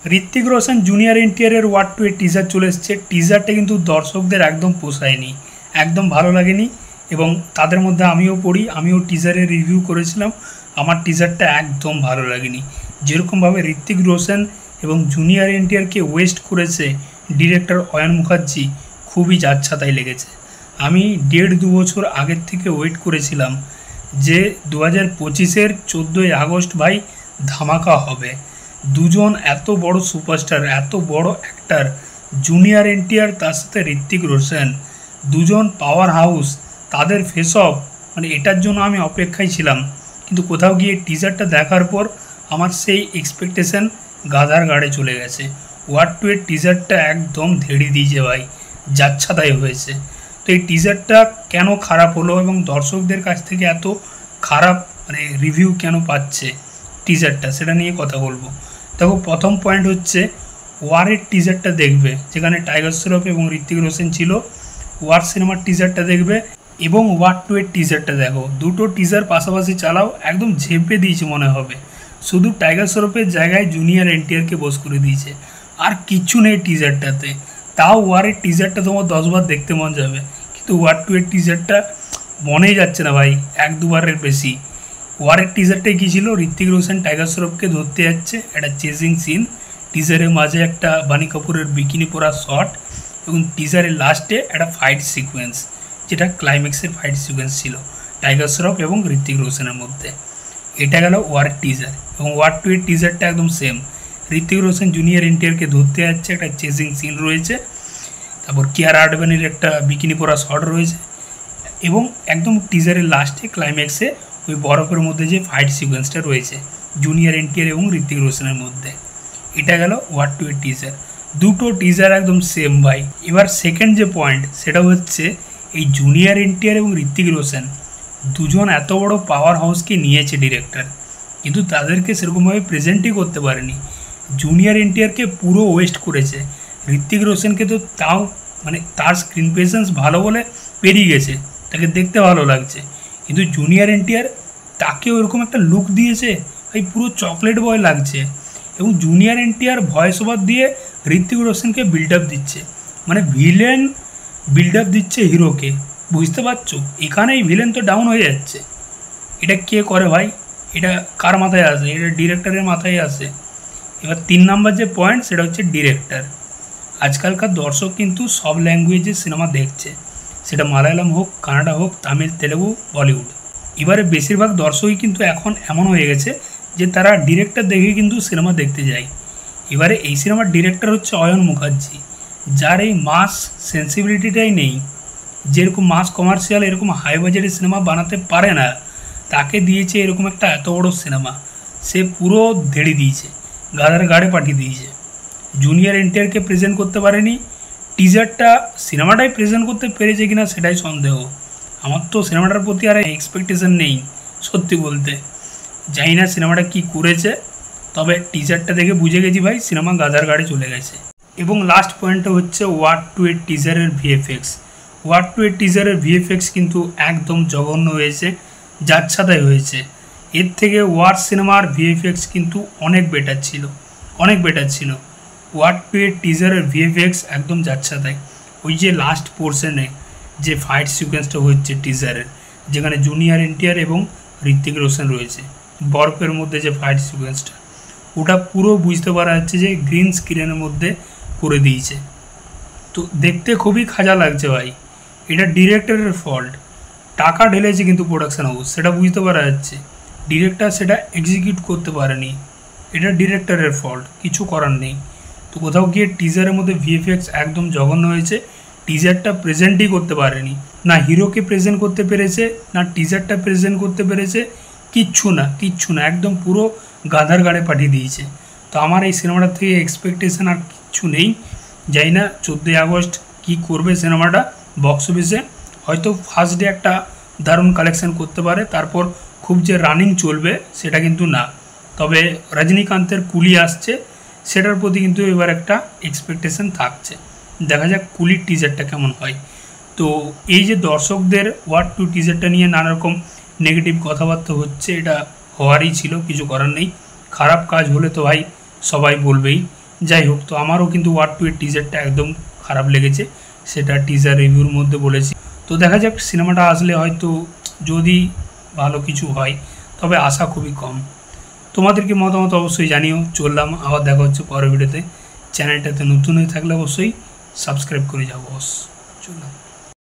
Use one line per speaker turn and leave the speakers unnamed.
Hrithik Roshan junior এনটিআরের War two এর teaser চলে এসেছে। টিজারটা কিন্তু দর্শকদের একদম পোষায়নি, একদম ভালো লাগেনি এবং তাদের মধ্যে আমিও পড়ি। আমিও টিজারের রিভিউ করেছিলাম, আমার টিজারটা একদম ভালো লাগেনি। যেরকমভাবে ঋত্বিক রোশন এবং জুনিয়র এনটিআরকে ওয়েস্ট করেছে ডিরেক্টর অয়ন মুখার্জি, খুবই যাচ্ছাতাই লেগেছে। আমি 1.5-2 বছর আগের থেকে ওয়েট করেছিলাম যে 2025-এর 14ই আগস্ট ভাই ধামাকা হবে। দুজন এত বড় সুপারস্টার, এত বড় অ্যাক্টার, জুনিয়র এনটিআর তার সাথে ঋত্বিক রোশন, দুজন পাওয়ার হাউস, তাদের ফেস অফ, মানে এটার জন্য আমি অপেক্ষায় ছিলাম। কিন্তু কোথাও গিয়ে টিজারটা দেখার পর আমার সেই এক্সপেকটেশন গাধার গাড়ে চলে গেছে। ওয়ার্ড টু এর টিজারটা একদম ধেড়ে দিয়েছে ভাই, যাচ্ছাতাই হয়েছে। তো এই টিজারটা কেন খারাপ হলো এবং দর্শকদের কাছ থেকে এত খারাপ মানে রিভিউ কেন পাচ্ছে টিজারটা, সেটা নিয়ে কথা বলবো। দেখো, প্রথম পয়েন্ট হচ্ছে ওয়ারের টিজারটা দেখবে, যেখানে টাইগার শ্রফ এবং ঋত্বিক রোশন ছিল। ওয়ার সিনেমার টিজারটা দেখবে এবং ওয়ার্ড টু এর টিজারটা দেখো, দুটো টিজার পাশাপাশি চালাও, একদম ঝেপে দিয়েছে মনে হবে। শুধু টাইগার শ্রফের জায়গায় জুনিয়র এনটিআরকে বস করে দিয়েছে, আর কিচ্ছু নেই টিজারটাতে। তাও ওয়ারের টিজারটা তোমার 10 বার দেখতে মন যাবে, কিন্তু ওয়ার্ড টু এর টিজারটা মনেই যাচ্ছে না ভাই, 1-2 বারের বেশি। ওয়ারের টিজারটাই কী ছিল, ঋত্বিক রোশন টাইগার শ্রফকে ধরতে যাচ্ছে, একটা চেজিং সিন, টিজারের মাঝে একটা বানি কাপুরের বিকিনি পরা শট এবং টিজারের লাস্টে একটা ফাইট সিকোয়েন্স, যেটা ক্লাইম্যাক্সের ফাইট সিকোয়েন্স ছিল টাইগার শ্রফ এবং ঋত্বিক রোশনের মধ্যে। এটা গেল ওয়ারের টিজার। এবং ওয়ার্ড টু এর টিজারটা একদম সেম, ঋত্বিক রোশন জুনিয়র এনটিআরকে ধরতে যাচ্ছে, একটা চেজিং সিন রয়েছে, তারপর কিয়ারা আডবানির একটা বিকিনি পরা শট রয়েছে এবং একদম টিজারের লাস্টে ক্লাইম্যাক্সে ওই বরফের মধ্যে যে ফাইট সিকোয়েন্সটা রয়েছে জুনিয়র এনটিআর এবং ঋত্বিক রোশনের মধ্যে। এটা গেল ওয়ার্ড টু এর টিজার। দুটো টিজার একদম সেম ভাই। এবার সেকেন্ড যে পয়েন্ট, সেটা হচ্ছে এই জুনিয়র এনটিআর এবং ঋত্বিক রোশন দুজন এত বড় পাওয়ার হাউসকে নিয়েছে ডিরেক্টর, কিন্তু তাদেরকে সেরকমভাবে প্রেজেন্টই করতে পারেনি। জুনিয়র এনটিআরকে পুরো ওয়েস্ট করেছে, ঋত্বিক রোশনকে তো তাও মানে তার স্ক্রিন প্রেজেন্স ভালো বলে পেরিয়ে গেছে, তাকে দেখতে ভালো লাগছে, কিন্তু জুনিয়র এনটিআর তাকে ওরকম একটা লুক দিয়েছে ভাই, পুরো চকলেট বয় লাগছে। এবং জুনিয়র এনটিআর ভয়েস ওভার দিয়ে ঋত্বিক রোশনকে বিল্ড আপ দিচ্ছে, মানে ভিলেন বিল্ড আপ দিচ্ছে হিরোকে, বুঝতে পারছো? এখানেই ভিলেন তো ডাউন হয়ে যাচ্ছে। এটা কে করে ভাই? এটা কার মাথায় আসে? এটা ডিরেক্টরের মাথায় আসে। এবার 3 নম্বর যে পয়েন্ট, সেটা হচ্ছে ডিরেক্টর। আজকালকার দর্শক কিন্তু সব ল্যাঙ্গুয়েজের সিনেমা দেখছে, সেটা মালায়ালাম হোক, কানাডা হোক, তামিল, তেলেগু, বলিউড। এবারে বেশিরভাগ দর্শকই কিন্তু এখন এমন হয়ে গেছে যে তারা ডিরেক্টর দেখে কিন্তু সিনেমা দেখতে যায়। এবারে এই সিনেমার ডিরেক্টর হচ্ছে অয়ন মুখার্জি, যার এই মাস সেন্সিবিলিটিটাই নেই। যেরকম মাস কমার্শিয়াল এরকম হাই বাজেটের সিনেমা বানাতে পারে না, তাকে দিয়েছে এরকম একটা এত বড় সিনেমা, সে পুরো ধেড়ে দিয়েছে, গাধার গাড়ে পাঠিয়ে দিয়েছে। জুনিয়র এনটিআরকে প্রেজেন্ট করতে পারেনি, টিজারটা সিনেমাটাই প্রেজেন্ট করতে পেরেছে কিনা সেটাই সন্দেহ। আমার তো সিনেমাটার প্রতি আর এক্সপেকটেশন নেই সত্যি বলতে, জানি না সিনেমাটা কী করেছে, তবে টিজারটা দেখে বুঝে গেছি ভাই সিনেমা গাধার গাড়ি চলে গেছে। এবং লাস্ট পয়েন্টটা হচ্ছে ওয়ার্ড টু এর টিজারের ভিএফএক্স। ওয়ার্ড টু এর টিজারের ভিএফএক্স কিন্তু একদম জঘন্য হয়েছে, যাচ্ছাতাই হয়েছে। এর থেকে ওয়ার সিনেমার ভিএফএক্স কিন্তু অনেক বেটার ছিল, অনেক বেটার ছিল। ওয়ার্ড টু এর টিজারের ভিএফএক্স একদম যাচ্ছাতাই। ওই যে লাস্ট পোর্শনে যে ফাইট সিকোয়েন্সটা হচ্ছে টিজারের, যেখানে জুনিয়র এনটিআর এবং ঋত্বিক রোশন রয়েছে, বরফের মধ্যে যে ফাইট সিকোয়েন্সটা, ওটা পুরো বুঝতে পারা যাচ্ছে যে গ্রিন স্ক্রিনের মধ্যে করে দিয়েছে। তো দেখতে খুবই খাজা লাগছে ভাই। এটা ডিরেক্টরের ফল্ট, টাকা ঢেলেছে কিন্তু প্রোডাকশন হাউস, সেটা বুঝতে পারা যাচ্ছে। ডিরেক্টর সেটা এক্সিকিউট করতে পারেনি, এটা ডিরেক্টরের ফল্ট, কিছু করার নেই। তো কোথাও গিয়ে টিজারের মধ্যে ভিএফএক্স একদম জঘন্য হয়েছে। টিজারটা প্রেজেন্টই করতে পারেনি, না হিরোকে প্রেজেন্ট করতে পেরেছে, না টিজারটা প্রেজেন্ট করতে পেরেছে, কিচ্ছু না, কিচ্ছু না, একদম পুরো গাধার গাড়ে পাঠিয়ে দিয়েছে। তো আমার এই সিনেমাটার থেকে এক্সপেকটেশন আর কিচ্ছু নেই। জানি না 14ই আগস্ট কী করবে সিনেমাটা বক্স অফিসে। হয়তো ফার্স্ট ডে একটা দারুণ কালেকশন করতে পারে, তারপর খুব যে রানিং চলবে সেটা কিন্তু না। তবে রজনীকান্তের কুলি আসছে, সেটার প্রতি কিন্তু এবার একটা এক্সপেকটেশন থাকছে। দেখা যাক কুলির টিজারটা কেমন হয়। তো এই যে দর্শকদের ওয়ার্ড টু টিজারটা নিয়ে নানা রকম নেগেটিভ কথাবার্তা হচ্ছে, এটা হওয়ারই ছিল, কিছু করার নেই। খারাপ কাজ হলে তো ভাই সবাই বলবেই। যাই হোক, তো আমারও কিন্তু ওয়াট টু এর টিজারটা একদম খারাপ লেগেছে, সেটা টিজার রিভিউর মধ্যে বলেছি। তো দেখা যাক সিনেমাটা আসলে হয়তো যদি ভালো কিছু হয়, তবে আশা খুবই কম। তোমাদের কি মতামত অবশ্যই জানিও। চললাম, আবার দেখা হচ্ছে পরের ভিডিওতে। চ্যানেলটাতে নতুন হয়ে থাকলে অবশ্যই সাবস্ক্রাইব করে যাও বস। চললাম।